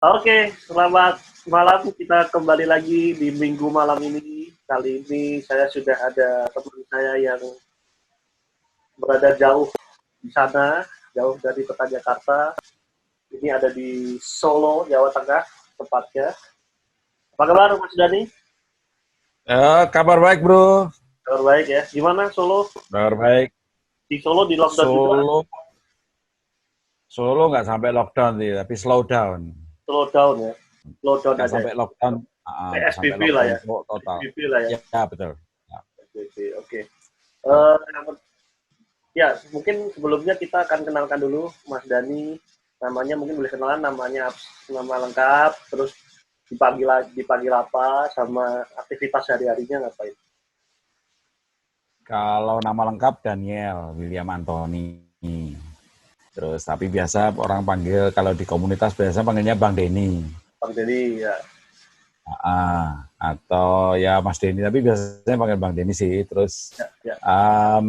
Oke, selamat malam. Kita kembali lagi di minggu malam ini. Kali ini saya sudah ada teman saya yang berada jauh di sana, jauh dari kota Jakarta. Ini ada di Solo, Jawa Tengah, tepatnya. Apa kabar, Mas Dani? Kabar baik, bro. Kabar baik ya. Gimana Solo? Kabar baik. Di Solo di lockdown juga? Solo, Solo nggak sampai lockdown sih, tapi slow down. Slow down ya? Slow down Nggak aja sampai ya? lockdown, nggak sampai PSBB lah lockdown ya? total. PSBB lah ya? Ya, ya betul. Ya, PSBB, oke. betul. Eh, Ya, mungkin sebelumnya kita akan kenalkan dulu Mas Dani. Namanya mungkin boleh kenalan, nama lengkap, terus dipanggil apa, sama aktivitas sehari-harinya ngapain. Kalau nama lengkap Daniel William Anthony. Terus tapi biasa orang panggil kalau di komunitas biasa panggilnya Bang Denny. Bang Dani, ya. Atau ya Mas Denny, tapi biasanya panggil Bang Denny sih. Terus Ya, ya.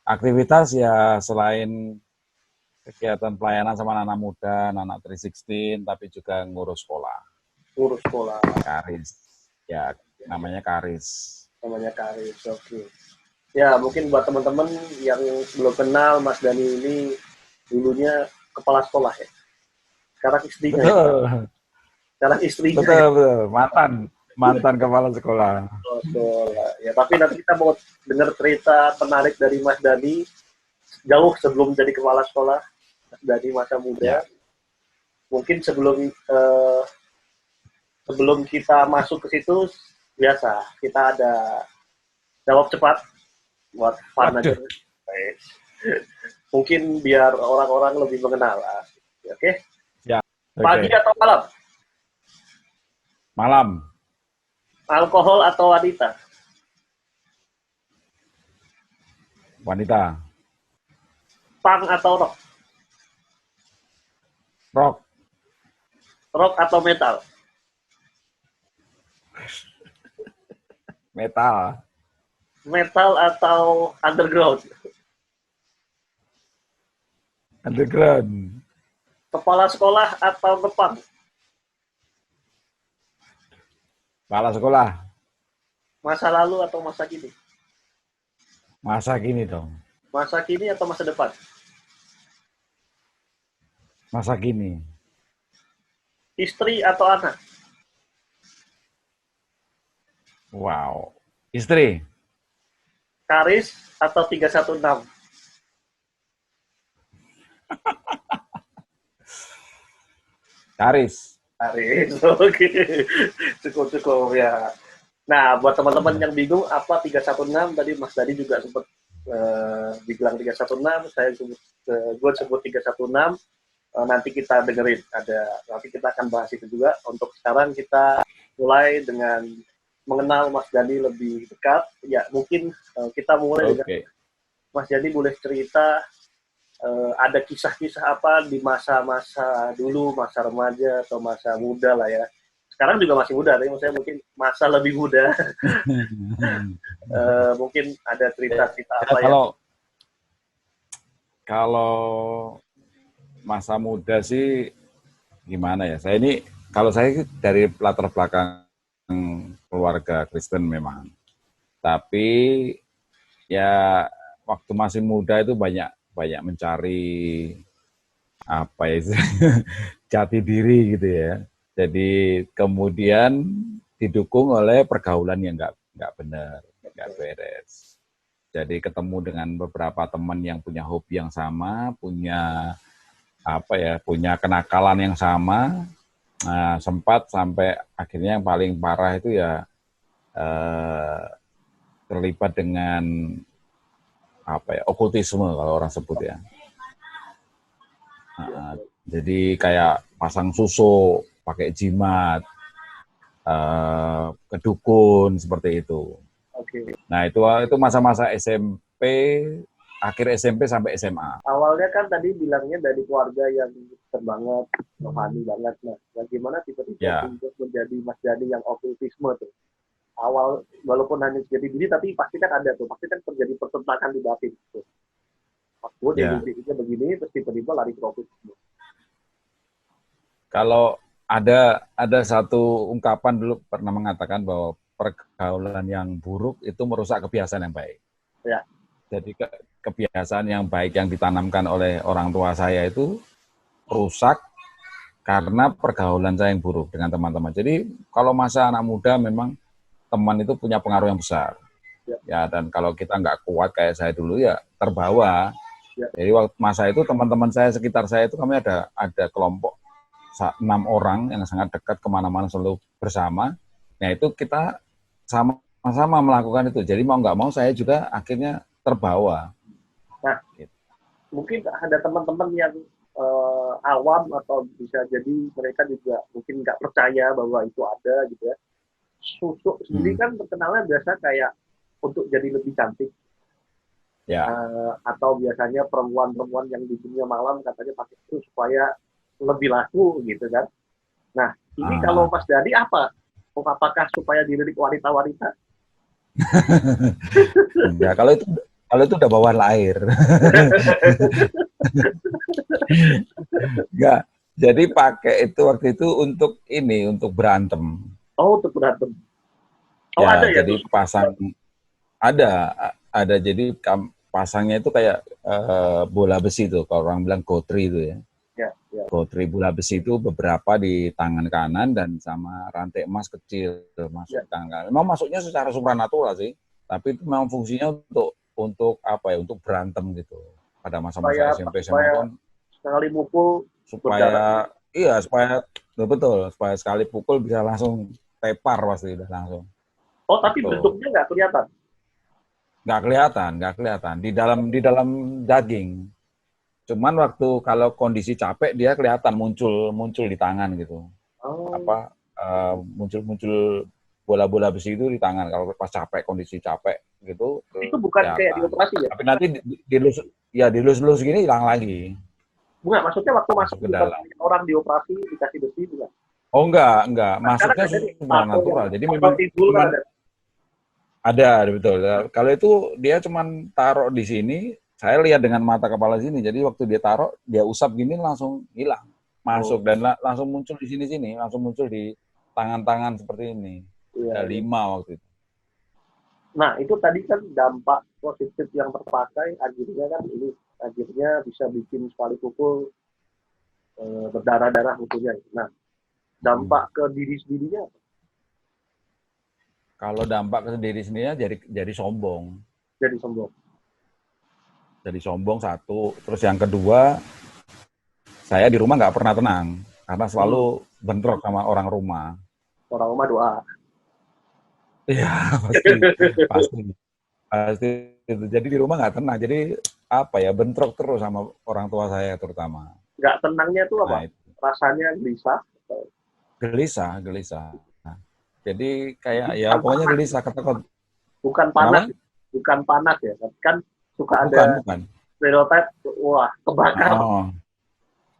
aktivitas ya selain kegiatan pelayanan sama anak muda, anak 316, tapi juga ngurus sekolah. Ngurus sekolah, Karis. Ya, namanya Karis. namanya Karis, oke. Ya, mungkin buat teman-teman yang belum kenal Mas Dani ini, dulunya kepala sekolah ya. Sekarang istrinya ya. Betul, Sekarang istrinya ya. betul, betul. Mantan kepala sekolah. Kepala sekolah. Ya, tapi nanti kita mau dengar cerita menarik dari Mas Dani jauh sebelum jadi kepala sekolah, dari masa muda. Ya, Mungkin sebelum kita masuk ke situ, biasa kita ada jawab cepat buat fun aja. waduh, Mungkin biar orang-orang lebih mengenal. Oke, ya, pagi oke. atau malam, Malam, alkohol atau wanita, wanita, punk atau rock, rock, rock atau metal, metal, metal atau underground, underground, kepala sekolah atau ngepang, kepala sekolah. masa lalu atau masa kini, Masa gini dong, masa kini atau masa depan, masa gini. istri atau anak, Wow, istri, Karis atau 316. Karis. Karis, oke. Cukup-cukup ya. Nah, buat teman-teman yang bingung apa 316, tadi Mas Dadi juga sempat dibilang 316, gue sebut 316. Nanti kita dengerin, nanti kita akan bahas itu juga. Untuk sekarang kita mulai dengan mengenal Mas Dani lebih dekat. Ya, mungkin kita mulai dengan Oke. Mas Dani boleh cerita ada kisah-kisah apa di masa-masa dulu, masa remaja atau masa muda lah ya. Sekarang juga masih muda, tapi maksudnya mungkin masa lebih muda. Mungkin ada cerita-cerita Ya, apa ya? kalau masa muda sih gimana ya? Kalau saya dari latar belakang keluarga Kristen memang. Tapi ya waktu masih muda itu banyak banyak mencari apa ya jati diri gitu ya. Jadi kemudian didukung oleh pergaulan yang nggak benar, nggak beres. Jadi ketemu dengan beberapa teman yang punya hobi yang sama, punya apa ya, punya kenakalan yang sama. Nah, sempat sampai akhirnya yang paling parah itu ya terlibat dengan apa ya, okultisme kalau orang sebut ya. Nah, jadi kayak pasang susu, pakai jimat, kedukun seperti itu. Oke. Nah itu masa-masa SMP, akhir SMP sampai SMA. Awalnya kan tadi bilangnya dari keluarga yang banget, rohani banget. Nah, bagaimana tiba-tiba Ya, untuk menjadi Mas Dani yang okultisme tuh? Awal, walaupun hanya jadi diri, tapi pasti kan ada tuh, pasti kan terjadi pertentangan di batin. Tuh. Gue ya. diri-dirinya begini, terus tiba-tiba lari ke okultisme. Kalau ada satu ungkapan dulu pernah mengatakan bahwa pergaulan yang buruk itu merusak kebiasaan yang baik. Ya. Jadi kebiasaan yang baik yang ditanamkan oleh orang tua saya itu rusak karena pergaulan saya yang buruk dengan teman-teman. Jadi kalau masa anak muda memang teman itu punya pengaruh yang besar. Ya, dan kalau kita nggak kuat kayak saya dulu ya terbawa. Ya. Jadi waktu masa itu teman-teman saya sekitar saya itu kami ada kelompok 6 orang yang sangat dekat, kemana-mana selalu bersama. Nah itu kita sama-sama melakukan itu. Jadi mau nggak mau saya juga akhirnya terbawa. Nah, gitu. Mungkin ada teman-teman yang awam atau bisa jadi mereka juga mungkin nggak percaya bahwa itu ada gitu ya. Susuk sendiri kan terkenalnya biasa kayak untuk jadi lebih cantik. Ya. Atau biasanya perempuan-perempuan yang di dunia malam katanya pakai itu supaya lebih laku gitu kan. Nah, ini kalau Mas Dadi apa? Apakah supaya dilirik wanita-wanita? Ya, kalau itu udah bawaan air. Enggak. Jadi pakai itu waktu itu untuk berantem. Oh, untuk berantem. Oh, ya, ada ya? Jadi pasang ada jadi pasangnya itu kayak bola besi tuh, kalau orang bilang gotri itu ya. Ya. Gotri bola besi itu beberapa di tangan kanan dan sama rantai emas kecil masuk tangan kanan. Memang masuknya secara supranatural sih, tapi itu memang fungsinya untuk apa ya? Untuk berantem gitu. Pada masa-masa SMP SMA kan sekali mukul supaya betul supaya sekali pukul bisa langsung tepar pasti udah langsung. Oh, tapi bentuknya nggak kelihatan? Nggak kelihatan di dalam daging. Cuman waktu kalau kondisi capek dia kelihatan muncul di tangan gitu. Muncul bola-bola besi itu di tangan kalau pas capek, kondisi capek gitu. Itu bukan kayak dioperasi ya? Tapi nanti dilus-lus gini hilang lagi. Bukan, maksudnya waktu masuk ke dalam orang dioperasi dikasih besi bukan? Oh enggak. Masuknya supranatural. Jadi memang ada betul. Kalau itu dia cuman taruh di sini, saya lihat dengan mata kepala sini. Jadi waktu dia taruh, dia usap gini langsung hilang, masuk dan langsung muncul di sini, langsung muncul di tangan-tangan seperti ini. Ada 5 waktu itu. Nah, itu tadi kan dampak positif yang terpakai, akhirnya bisa bikin sekali pukul berdarah-darah musuhnya. Nah, dampak ke diri sendirinya apa? Kalau dampak ke diri sendirinya jadi sombong. Jadi sombong satu. Terus yang kedua, saya di rumah nggak pernah tenang karena selalu bentrok sama orang rumah. Orang rumah doa. Iya, pasti. Jadi di rumah nggak tenang. Jadi apa ya, bentrok terus sama orang tua saya terutama. Nggak tenangnya itu apa? Rasanya gelisah? Gelisah. Jadi kayak ya pokoknya gelisah, ketakut. Bukan panas ya, tapi kan suka ada stereotip, wah kebakar.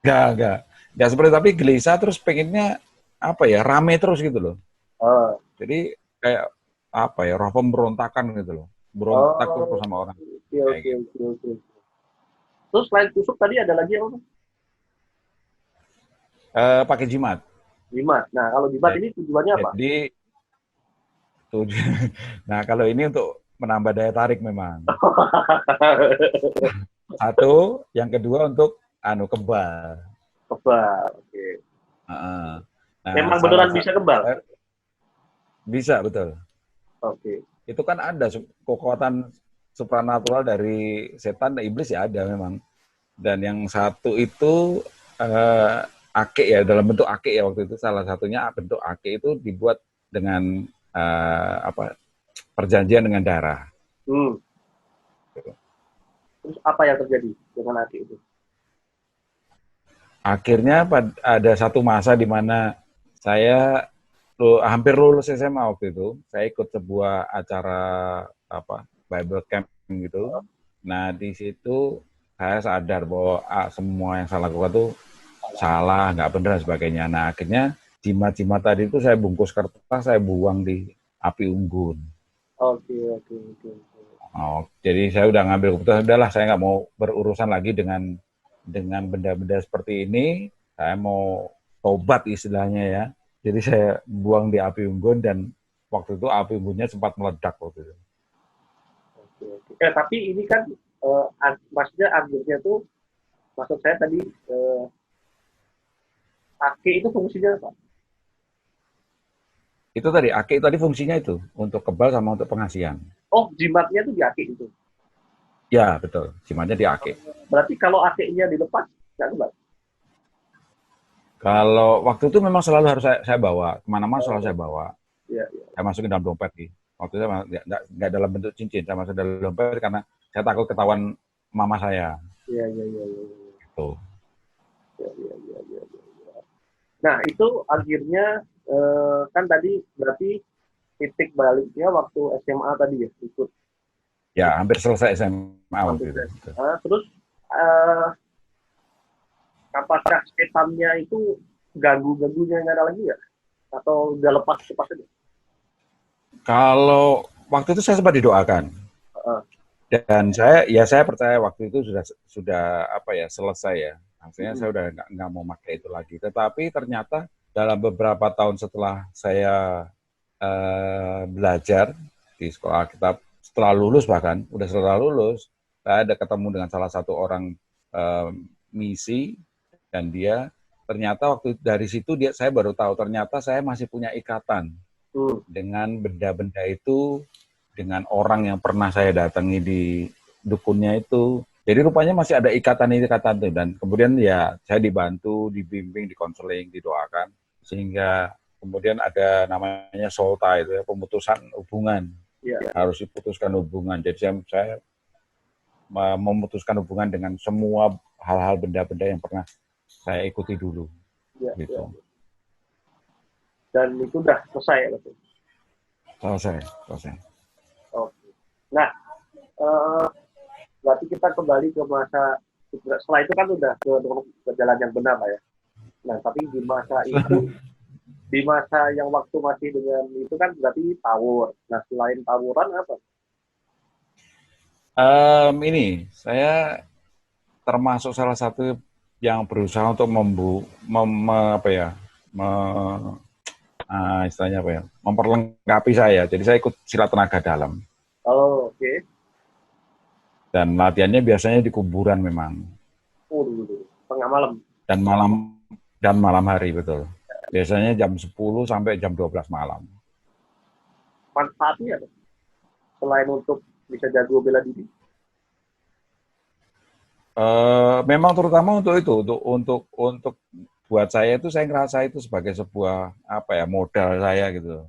Enggak seperti, tapi gelisah terus pengennya apa ya, rame terus gitu loh. Jadi kayak apa ya, roh pemberontakan gitu loh, berontak terus sama orang. Oke. Terus selain tusuk tadi ada lagi apa? Pakai jimat. Nah, kalau jimat ini tujuannya apa? Nah, kalau ini untuk menambah daya tarik memang. Satu, yang kedua untuk kebal. Oke. Nah, memang beneran bisa kebal? Bisa, betul. Oke. Itu kan ada kekuatan supranatural dari setan dan iblis ya, ada memang. Dan yang satu itu ake ya, dalam bentuk ake ya waktu itu, salah satunya bentuk ake itu dibuat dengan perjanjian dengan darah. Terus apa yang terjadi dengan ake itu? Akhirnya ada satu masa di mana saya hampir lulus SMA waktu itu. Saya ikut sebuah acara Bible camp gitu. Nah, di situ saya sadar bahwa semua yang saya lakukan tuh salah, nggak benar dan sebagainya. Nah, akhirnya jimat-jimat tadi itu saya bungkus kertas, saya buang di api unggun. Oke. Jadi saya udah ngambil keputusan, udahlah saya nggak mau berurusan lagi dengan benda-benda seperti ini. Saya mau tobat istilahnya ya. Jadi saya buang di api unggun dan waktu itu api unggunnya sempat meledak waktu itu. Oke, oke. Tapi ini kan maksudnya akhirnya tuh, maksud saya tadi ake itu fungsinya apa? Itu tadi, ake tadi fungsinya itu, untuk kebal sama untuk pengasihan. Oh, jimatnya tuh di ake itu. Ya, betul. Jimatnya di ake. Berarti kalau ake-nya dilepas, nggak kebal? Kalau waktu itu memang selalu harus saya bawa, kemana-mana selalu saya bawa. Iya, iya. Saya masukin dalam dompet nih. Waktu itu nggak dalam bentuk cincin, saya masukin dalam dompet karena saya takut ketahuan mama saya. Iya, iya, iya, iya. Gitu. Iya, iya, iya, iya, iya. Nah, itu akhirnya kan tadi berarti titik baliknya waktu SMA tadi ya, ikut Ya, hampir selesai SMA waktu hampir itu. terus eh, apakah setannya itu ganggu-ganggunya nggak ada lagi ya? Atau udah lepas aja? Kalau waktu itu saya sempat didoakan. Uh, Dan saya percaya waktu itu sudah apa ya, selesai ya. Maksudnya saya udah nggak mau pakai itu lagi. Tetapi ternyata dalam beberapa tahun setelah saya belajar di sekolah kitab, setelah lulus bahkan, udah setelah lulus, saya ada ketemu dengan salah satu orang misi, dan dia ternyata waktu dari situ saya baru tahu ternyata saya masih punya ikatan dengan benda-benda itu, dengan orang yang pernah saya datangi di dukunnya itu. Jadi rupanya masih ada ikatan-ikatan itu, dan kemudian ya saya dibantu, dibimbing, dikonseling, didoakan, sehingga kemudian ada namanya solta itu ya, pemutusan hubungan. yeah. Harus diputuskan hubungan. Jadi saya memutuskan hubungan dengan semua hal-hal benda-benda yang pernah saya ikuti dulu. Yeah, gitu. yeah. Dan itu udah selesai ya? Selesai. Oke. Nah, berarti kita kembali ke masa setelah itu kan udah ke jalan yang benar lah ya. Nah, tapi di masa itu, di masa yang waktu masih dengan itu kan berarti tawur. Nah, selain tawuran apa? Ini saya termasuk salah satu yang berusaha untuk istilahnya apa ya, memperlengkapi saya. Jadi saya ikut silat tenaga dalam. Oh, oke. Okay. Dan latihannya biasanya di kuburan memang. Tengah malam. Dan malam hari, betul. Biasanya jam 10 sampai jam 12 malam. Manfaatnya apa? Selain untuk bisa jago bela diri? Memang terutama untuk itu, untuk buat saya itu, saya ngerasa itu sebagai sebuah apa ya, modal saya gitu.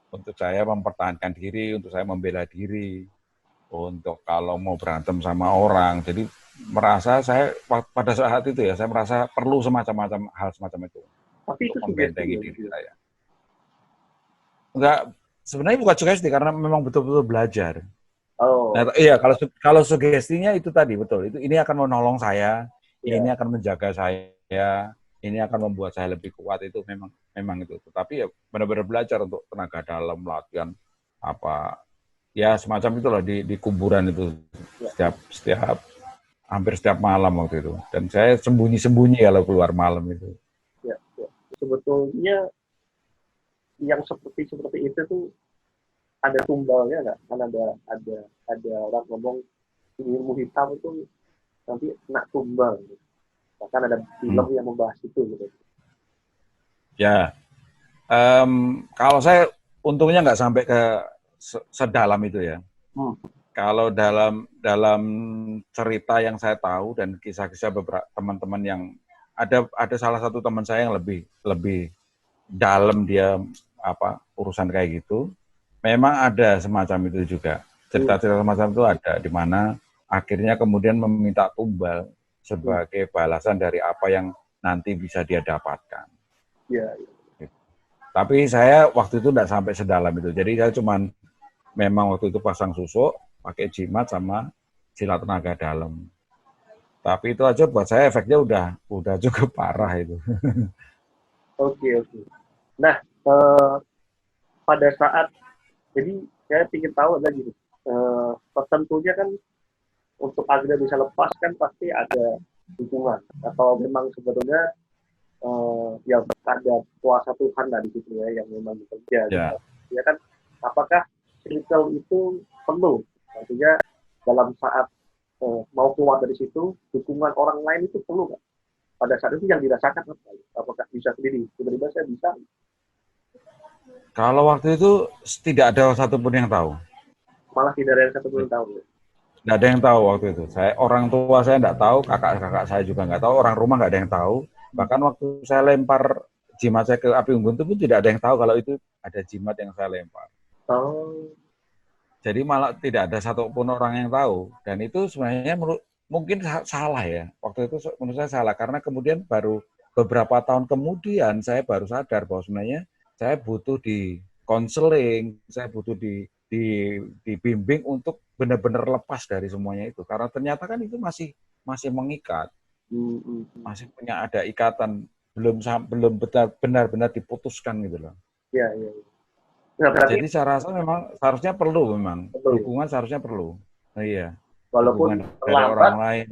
Untuk saya mempertahankan diri, untuk saya membela diri, untuk kalau mau berantem sama orang. Jadi merasa saya pada saat itu ya, saya merasa perlu semacam hal semacam itu. Tapi untuk itu membentengi diri saya. Enggak, sebenarnya bukan sugesti karena memang betul-betul belajar. Oh. Nah, iya, kalau sugestinya itu tadi betul. Itu ini akan menolong saya, ini akan menjaga saya, ini akan membuat saya lebih kuat, itu memang itu. Tetapi ya benar-benar belajar untuk tenaga dalam, latihan apa ya semacam itulah di kuburan itu hampir setiap malam waktu itu. Dan saya sembunyi-sembunyi kalau keluar malam itu. Ya. Sebetulnya yang seperti itu tuh ada tumbalnya nggak? Kan ada orang ngomong ilmu hitam itu nanti kena tumbal. Bahkan ada film yang membahas itu gitu. Ya, kalau saya untungnya nggak sampai ke sedalam itu ya. Kalau dalam cerita yang saya tahu dan kisah-kisah beberapa teman-teman yang ada salah satu teman saya yang lebih dalam dia urusan kayak gitu, memang ada semacam itu juga. Cerita-cerita semacam itu ada, di mana akhirnya kemudian meminta tumbal sebagai balasan dari apa yang nanti bisa dia dapatkan. Ya. Tapi saya waktu itu tidak sampai sedalam itu. Jadi saya cuman memang waktu itu pasang susuk, pakai jimat sama silat tenaga dalam. Tapi itu aja buat saya efeknya udah cukup parah itu. Oke. Nah, pada saat, jadi saya ingin tahu lagi, tentunya kan untuk agar bisa lepas kan pasti ada dukungan, atau memang sebetulnya yang ada kuasa Tuhan lah di situ ya, yang memang bekerja gitu. Ya. Ya kan, apakah circle itu perlu? Artinya dalam saat mau keluar dari situ, dukungan orang lain itu perlu nggak? Pada saat itu yang dirasakan apa? Apakah bisa sendiri? Tiba-tiba saya bisa, Kalau waktu itu tidak ada satupun yang tahu. malah tidak ada yang satu pun tahu. Nggak ada yang tahu waktu itu. Orang tua saya nggak tahu, kakak-kakak saya juga nggak tahu, orang rumah nggak ada yang tahu. Bahkan waktu saya lempar jimat saya ke api unggun itu pun tidak ada yang tahu kalau itu ada jimat yang saya lempar. Oh, Jadi malah tidak ada satupun orang yang tahu. Dan itu sebenarnya mungkin salah ya. Waktu itu menurut saya salah karena kemudian baru beberapa tahun kemudian saya baru sadar bahwa sebenarnya saya butuh di konseling, saya butuh dibimbing untuk benar-benar lepas dari semuanya itu. Karena ternyata kan itu masih mengikat, masih punya ada ikatan, belum benar-benar diputuskan gitu loh. ya, ya. Nah, berarti Jadi saya rasa memang seharusnya perlu memang betul ya. dukungan seharusnya perlu. Nah, iya, Walaupun dukungan dari orang terlambat, lain.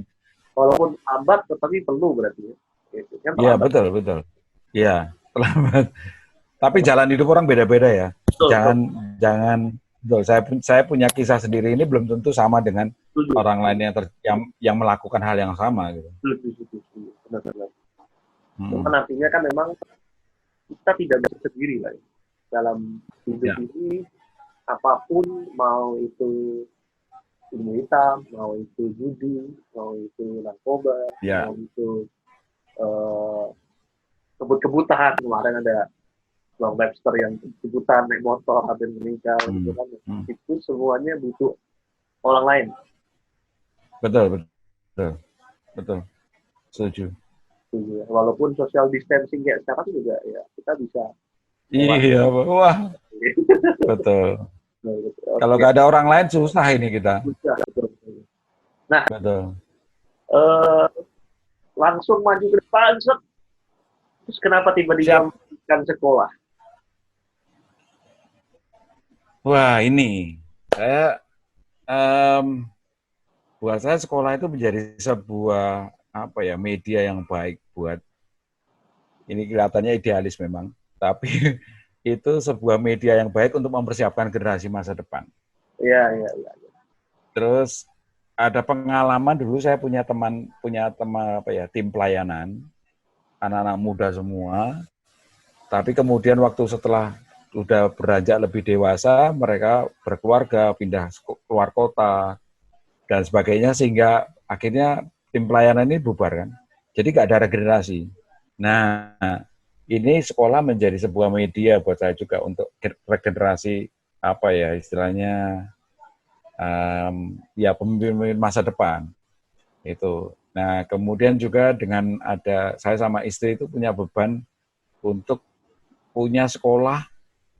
walaupun lambat, tetapi perlu berarti ya. Gitu. Yang Iya terlambat. betul betul. Iya terlambat. Tapi jalan hidup orang beda-beda ya. Betul, betul. Jangan jangan. Betul, saya punya kisah sendiri ini belum tentu sama dengan Setuju. orang lain yang melakukan hal yang sama gitu. Setuju. Benar-benar. Cuman artinya kan memang kita tidak bisa sendiri lah ya. Dalam hidup ini, apapun, mau itu ilmu hitam, mau itu judi, mau itu narkoba, mau itu kebut-kebutan. Kemarin ada Bang Webster yang kebutan naik motor hampir meninggal, gitu kan. Itu semuanya butuh orang lain. Betul. Setuju. Walaupun social distancing kayak sekarang juga ya kita bisa. Iya, wah. Betul. Kalau nggak ada orang lain susah ini kita. Nah, betul. Langsung maju ke depan, terus kenapa tiba-tiba melanjutkan sekolah? Wah, ini saya buat saya sekolah itu menjadi sebuah media yang baik buat, ini kelihatannya idealis memang, tapi itu sebuah media yang baik untuk mempersiapkan generasi masa depan. Iya. Terus ada pengalaman dulu saya punya teman tim pelayanan, anak-anak muda semua, tapi kemudian waktu setelah udah beranjak lebih dewasa, mereka berkeluarga, pindah keluar kota, dan sebagainya, sehingga akhirnya tim pelayanan ini bubar kan. Jadi nggak ada regenerasi. Nah, ini sekolah menjadi sebuah media buat saya juga untuk regenerasi istilahnya pemimpin masa depan itu. Nah, kemudian juga dengan saya sama istri itu punya beban untuk punya sekolah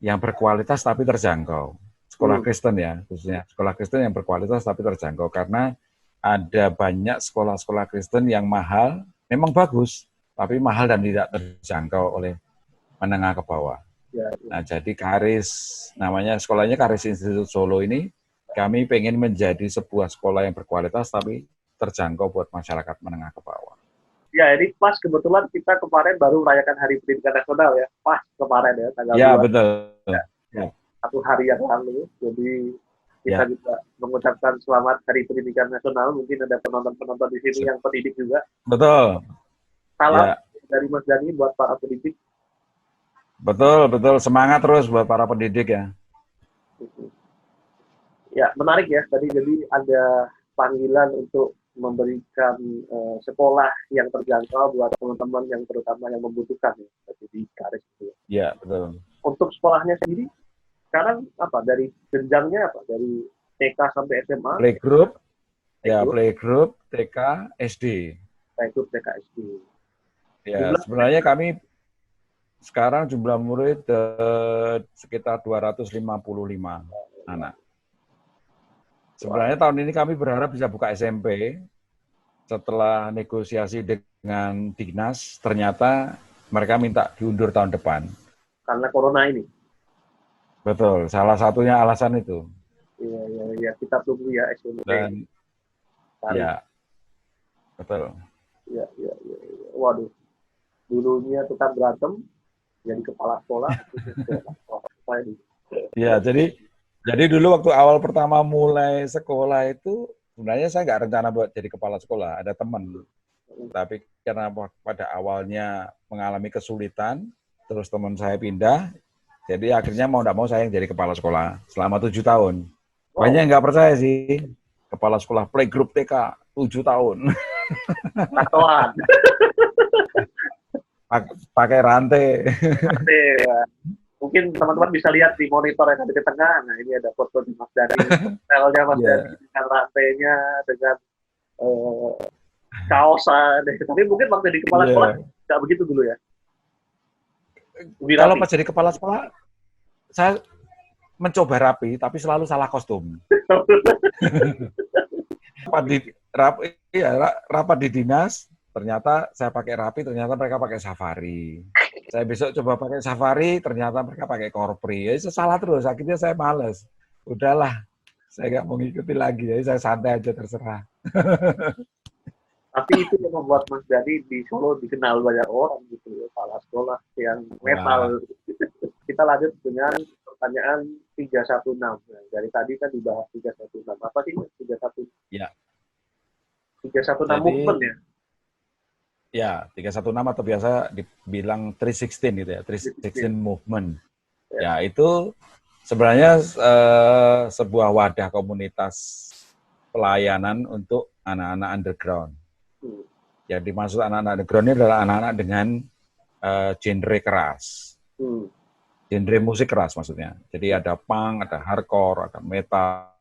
yang berkualitas tapi terjangkau. Sekolah Kristen ya, khususnya sekolah Kristen yang berkualitas tapi terjangkau, karena ada banyak sekolah-sekolah Kristen yang mahal, memang bagus, tapi mahal dan tidak terjangkau oleh menengah ke bawah. Nah, jadi namanya sekolahnya Karis Institut Solo ini, kami pengen menjadi sebuah sekolah yang berkualitas tapi terjangkau buat masyarakat menengah ke bawah. Ya, ini pas kebetulan kita kemarin baru merayakan Hari Pendidikan Nasional ya, pas kemarin ya, tanggal 2. Betul. Ya. 1 hari yang lalu, jadi kita juga mengucapkan selamat Hari Pendidikan Nasional. Mungkin ada penonton-penonton di sini yang pendidik juga. Betul. Salam dari Mas Dani buat para pendidik. Betul. Semangat terus buat para pendidik ya. Ya, menarik ya. Tadi jadi ada panggilan untuk memberikan sekolah yang terjangkau buat teman-teman yang terutama yang membutuhkan ya, di Karis itu. Ya, betul. Untuk sekolahnya sendiri sekarang dari jenjangnya dari TK sampai SMA? Playgroup, TK, SD. Playgroup, TK, SD. Ya, sebenarnya kami sekarang jumlah murid sekitar 255 anak. Sebenarnya tahun ini kami berharap bisa buka SMP. Setelah negosiasi dengan dinas, ternyata mereka minta diundur tahun depan. Karena corona ini? Betul, salah satunya alasan itu. Iya, kita tunggu ya SMP. Dan ya, betul. Iya. Waduh. dulunya tukang berantem, jadi kepala sekolah, Ya, jadi dulu waktu awal pertama mulai sekolah itu sebenarnya saya nggak rencana buat jadi kepala sekolah, ada teman. Tapi karena pada awalnya mengalami kesulitan, terus teman saya pindah, jadi akhirnya mau nggak mau saya yang jadi kepala sekolah selama 7 tahun. Banyak yang nggak percaya sih, kepala sekolah playgroup TK 7 tahun. tatoan. Pakai rantai. Mungkin teman-teman bisa lihat di monitor yang ada di tengah. Nah, ini ada foto di Mas Dani. Stylenya Mas Dani dengan rantainya, dengan kaosan. Tapi mungkin waktu di kepala sekolah nggak begitu dulu ya. Kalau pas jadi kepala sekolah, saya mencoba rapi, tapi selalu salah kostum. Rapat di dinas, ternyata saya pakai rapi, ternyata mereka pakai safari. Saya besok coba pakai safari, ternyata mereka pakai korpri. Ya, salah terus, akhirnya saya males. Udahlah, saya nggak mau ngikuti lagi, jadi saya santai aja terserah. Tapi itu yang membuat Mas Dani di Solo dikenal banyak orang gitu ya, kepala sekolah yang metal. Kita lanjut dengan pertanyaan 316. Nah, dari tadi kan dibahas 316. Apa sih 316? Ya. 316 movement ya? Ya, 316 atau biasa dibilang 316 gitu ya, 316 movement. Ya, itu sebenarnya sebuah wadah komunitas pelayanan untuk anak-anak underground. Yang dimaksud anak-anak underground ini adalah anak-anak dengan genre keras. Genre musik keras maksudnya. Jadi ada punk, ada hardcore, ada metal,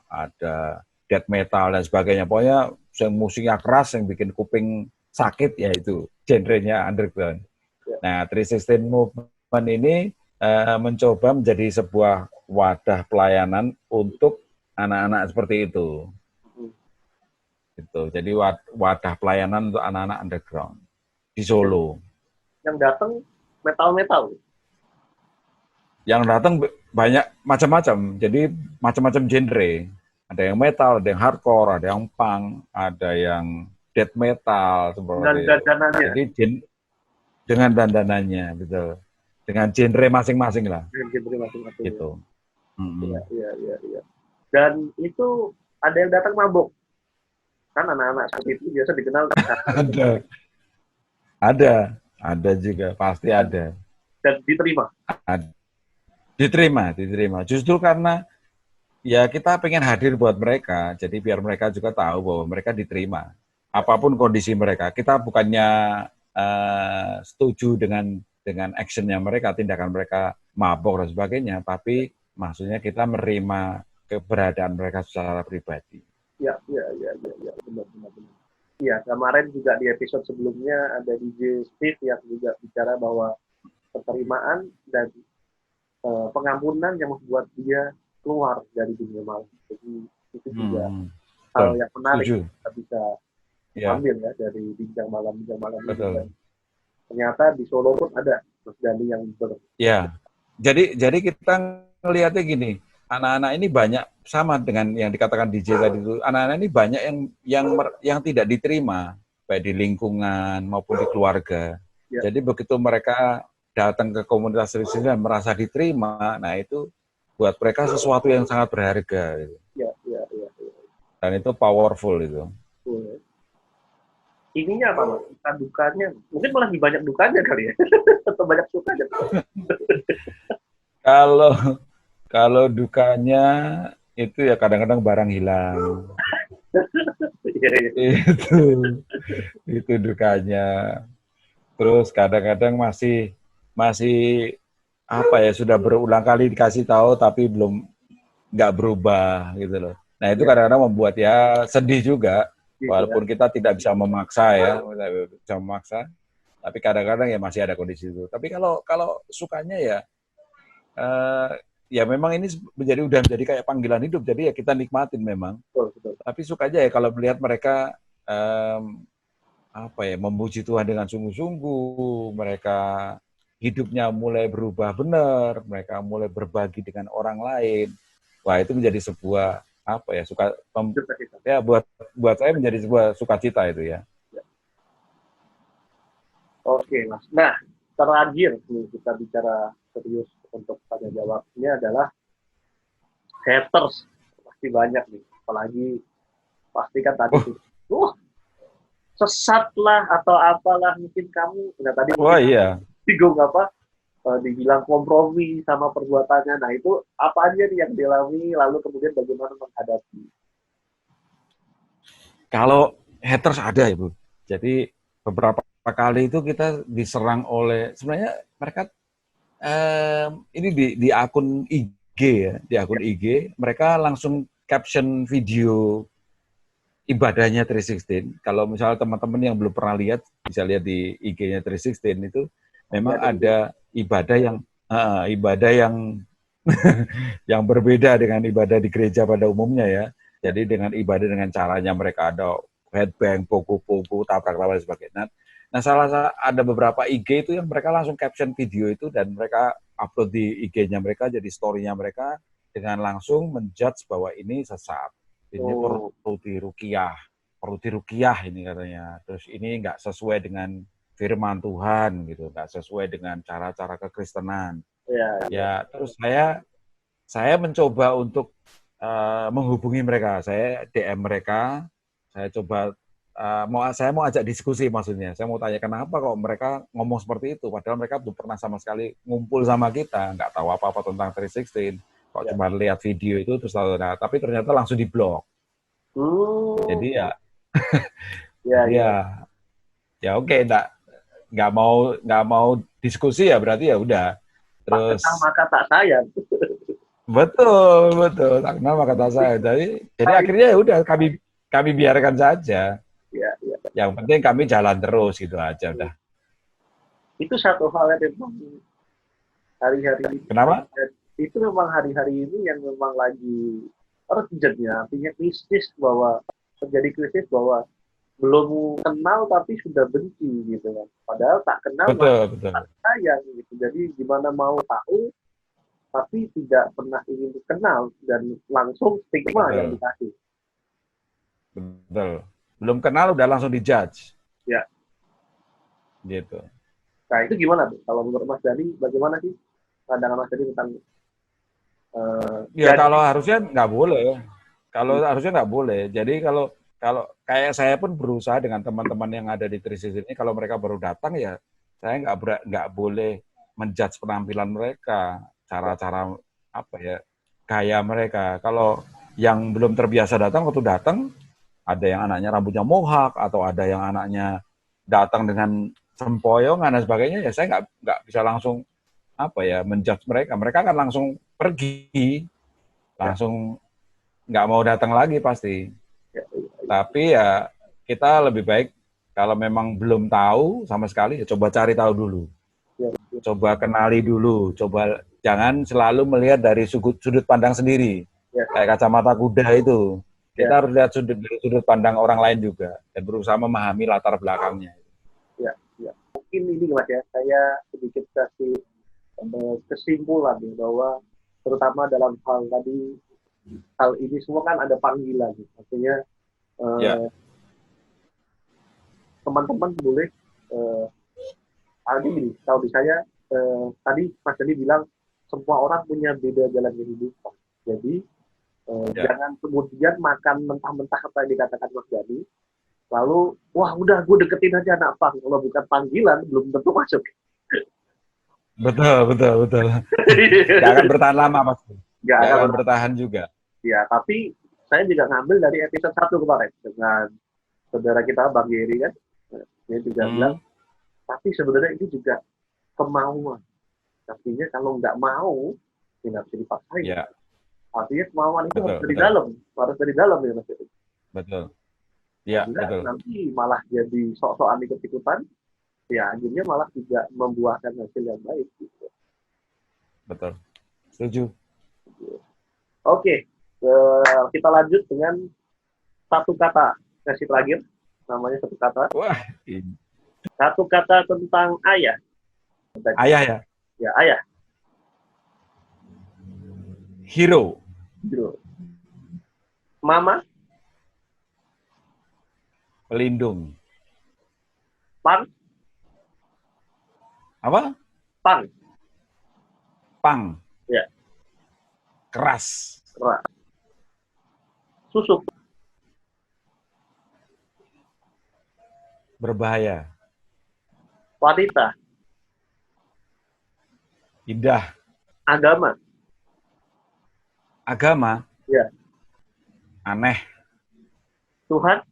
ada death metal dan sebagainya. Pokoknya yang musiknya keras, yang bikin kuping sakit, ya itu genrenya underground. Nah, 316 Movement ini mencoba menjadi sebuah wadah pelayanan untuk anak-anak seperti itu. Gitu. Jadi wadah pelayanan untuk anak-anak underground di Solo. Yang datang metal-metal. Yang datang banyak macam-macam. Jadi macam-macam genre. Ada yang metal, ada yang hardcore, ada yang punk, ada yang death metal seperti dengan dandanannya. Jadi dengan dandanannya, betul. Dengan genre masing-masing lah. Dengan genre masing-masing. Gitu. Iya. Dan itu ada yang datang mabuk. Kan anak-anak seperti itu biasa dikenal. Ada juga, pasti ada. Dan diterima. Diterima. Justru karena ya kita pengen hadir buat mereka, jadi biar mereka juga tahu bahwa mereka diterima. Apapun kondisi mereka, kita bukannya setuju dengan actionnya mereka, tindakan mereka mabok dan sebagainya, tapi maksudnya kita menerima keberadaan mereka secara pribadi. Ya, benar. Iya, kemarin juga di episode sebelumnya ada DJ Steve yang juga bicara bahwa penerimaan dan pengampunan yang membuat dia keluar dari dunia malam. Jadi itu juga hal yang menarik kita bisa ambil ya dari bincang malam ini. Ternyata di Solo pun ada Mas Dani yang Ya, jadi kita ngelihatnya gini, anak-anak ini banyak sama dengan yang dikatakan DJ tadi itu. Anak-anak ini banyak yang tidak diterima baik di lingkungan maupun di keluarga. Ya. Jadi begitu mereka datang ke komunitas religius dan merasa diterima, nah itu buat mereka sesuatu yang sangat berharga. Gitu. Ya. Dan itu powerful itu. Ininya apa Mas? Bukan dukanya, mungkin malah lebih banyak dukanya kali ya, atau banyak sukanya? Kalau dukanya itu ya kadang-kadang barang hilang. Itu dukanya. Terus kadang-kadang masih apa ya, sudah berulang kali dikasih tahu tapi nggak berubah gitu loh. Nah itu kadang-kadang membuat ya sedih juga, walaupun kita tidak bisa memaksa ya, tapi kadang-kadang ya masih ada kondisi itu. Tapi kalau sukanya ya memang ini udah menjadi kayak panggilan hidup, jadi ya kita nikmatin memang. Betul. Tapi suka aja ya kalau melihat mereka memuji Tuhan dengan sungguh-sungguh, mereka hidupnya mulai berubah benar, mereka mulai berbagi dengan orang lain. Wah, itu menjadi sebuah buat saya menjadi sebuah sukacita itu ya. Oke, Mas. Nah, terakhir nih kita bicara serius untuk tanya jawab ini adalah haters. Pasti banyak nih. Apalagi pasti kan tadi Oh, tuh, sesat lah atau apalah mungkin kamu. Nah, tadi wah mungkin iya. bingung apa dibilang kompromi sama perbuatannya. Nah, itu apa aja nih yang dialami lalu kemudian bagaimana menghadapi. Kalau haters ada ya, Bu. Jadi beberapa kali itu kita diserang oleh sebenarnya mereka ini di akun IG ya, di akun IG mereka langsung caption video ibadahnya 316. Kalau misalnya teman-teman yang belum pernah lihat bisa lihat di IG-nya 316 itu Nanti memang ada di ada ibadah yang yang berbeda dengan ibadah di gereja pada umumnya ya. ya. Jadi dengan ibadah dengan caranya mereka ada headbang, pogo-pogo, tabrak-tabrak dan sebagainya. Nah, ada beberapa IG itu yang mereka langsung caption video itu dan mereka upload di IG-nya mereka jadi story-nya mereka dengan langsung menjudge bahwa ini sesat. Ini Oh, perlu dirukiah ini katanya. Terus ini nggak sesuai dengan firman Tuhan gitu, nggak sesuai dengan cara-cara kekristenan. ya, ya. Ya, terus saya mencoba untuk menghubungi mereka. Saya DM mereka, saya coba saya mau ajak diskusi maksudnya. Saya mau tanya kenapa kok mereka ngomong seperti itu, padahal mereka belum pernah sama sekali ngumpul sama kita, nggak tahu apa-apa tentang 316. Kok Ya. cuma lihat video itu terus tahu. Nah, tapi ternyata langsung diblok. Hmm, Jadi ya, ya, jadi ya, ya. ya oke, nggak mau diskusi ya berarti ya udah. Tak kenal Terus maka tak sayang. betul, betul. Tak kenal maka tak sayang. Jadi Nah, akhirnya ya udah kami biarkan saja. ya, ya. Yang penting kami jalan terus gitu aja udah. Itu satu hal yang memang hari-hari ini Kenapa? itu memang hari-hari ini yang memang lagi urgentnya, artinya krisis bahwa terjadi krisis bahwa belum kenal tapi sudah benci gitu kan. Padahal tak kenal maka Betul, betul. tak sayang gitu. Jadi gimana mau tahu tapi tidak pernah ingin dikenal dan langsung stigma yang Betul. dikasih. Betul. Belum kenal udah langsung dijudge Ya, gitu. nah itu gimana tuh? Kalau menurut Mas Dani, bagaimana sih pandangan Mas Dani tentang Ya jadi kalau harusnya nggak boleh. Kalau harusnya nggak boleh. Jadi kalau kalau kayak saya pun berusaha dengan teman-teman yang ada di Trisis ini, kalau mereka baru datang ya saya nggak boleh menjudge penampilan mereka, ya, cara-cara apa ya, gaya mereka. Kalau yang belum terbiasa datang waktu datang, ada yang anaknya rambutnya mohak atau ada yang anaknya datang dengan sempoyongan dan sebagainya, ya saya nggak bisa langsung apa ya menjudge mereka. Mereka akan langsung pergi, ya, langsung nggak mau datang lagi pasti. ya, Tapi ya kita lebih baik kalau memang belum tahu sama sekali ya coba cari tahu dulu. ya, ya, Coba kenali dulu, coba jangan selalu melihat dari sudut pandang sendiri. ya, Kayak kacamata kuda itu. ya, Kita harus lihat dari sudut pandang orang lain juga dan berusaha memahami latar belakangnya. ya, ya. Mungkin ini Mas ya, saya sedikit kasih kesimpulan ya, bahwa terutama dalam hal tadi hal ini semua kan ada panggilan. Artinya Ya, eh, teman-teman boleh gini, kalau di saya tadi Mas Dani bilang semua orang punya beda jalan kehidupan. Jadi ya. jangan kemudian makan mentah-mentah apa yang dikatakan Mas Dani, lalu wah udah gue deketin aja anak pang, kalau bukan panggilan belum tentu masuk. Betul, betul, betul. Nggak akan bertahan lama pasti. Nggak Nggak akan akan bertahan. bertahan juga. Ya, tapi saya juga ngambil dari episode 1 kemarin dengan saudara kita Bang Yeri kan, dia juga bilang, Hmm, tapi sebenarnya ini juga kemauan. Artinya kalau nggak mau, ya nggak bisa dipaksain. ya, Artinya kemauan itu harus betul, dari betul, dalam, harus dari dalam ya Mas. betul. Kalau Ya, enggak, betul, nanti malah jadi sok-sokan ikut-ikutan, ya akhirnya malah tidak membuahkan hasil yang baik. Gitu. betul. Setuju. Oke, kita lanjut dengan satu kata sesi terakhir, namanya satu kata. Wah, ini. Satu kata tentang ayah. Ayah ya, Ya, ayah. hero, Gitu. Mama, pelindung, pan, Apa? Pang. Pang. Ya. Keras. Keras. Susuk. Berbahaya. Wanita. Indah. Agama. Agama. Ya. Aneh. Tuhan.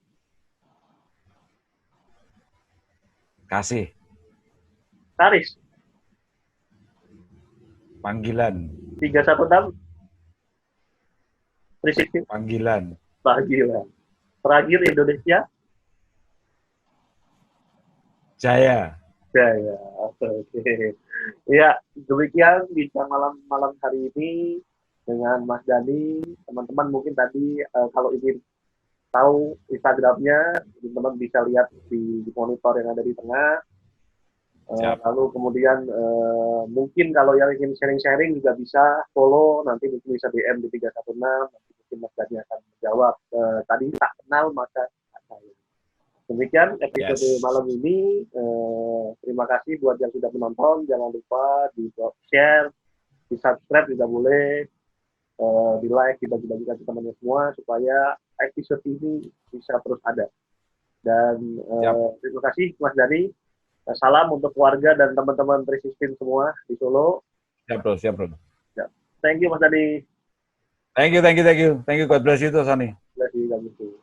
Kasih. Karis. Panggilan. 316. Prinsip Panggilan. bahagia. Terakhir Indonesia. Jaya. Jaya. Oke. Ya, demikian bincang malam hari ini dengan Mas Dani. Teman-teman mungkin tadi kalau ingin tahu Instagramnya, teman-teman bisa lihat di monitor yang ada di tengah. Lalu kemudian mungkin kalau yang ingin sharing-sharing juga bisa follow, nanti mungkin bisa DM di 316, nanti mungkin Mas Dani akan menjawab. Tadi tak kenal maka tak sayang. Demikian episode malam ini. Terima kasih buat yang sudah menonton. Jangan lupa di share, di subscribe juga boleh, di like, dibagi-bagikan ke temannya semua supaya episode ini bisa terus ada. Dan terima kasih Mas Dani. Salam untuk keluarga dan teman-teman 316 semua di Solo. Siap bro, siap bro. Thank you Mas Dani. Thank you. God bless you tuh, Sani. Terima kasih.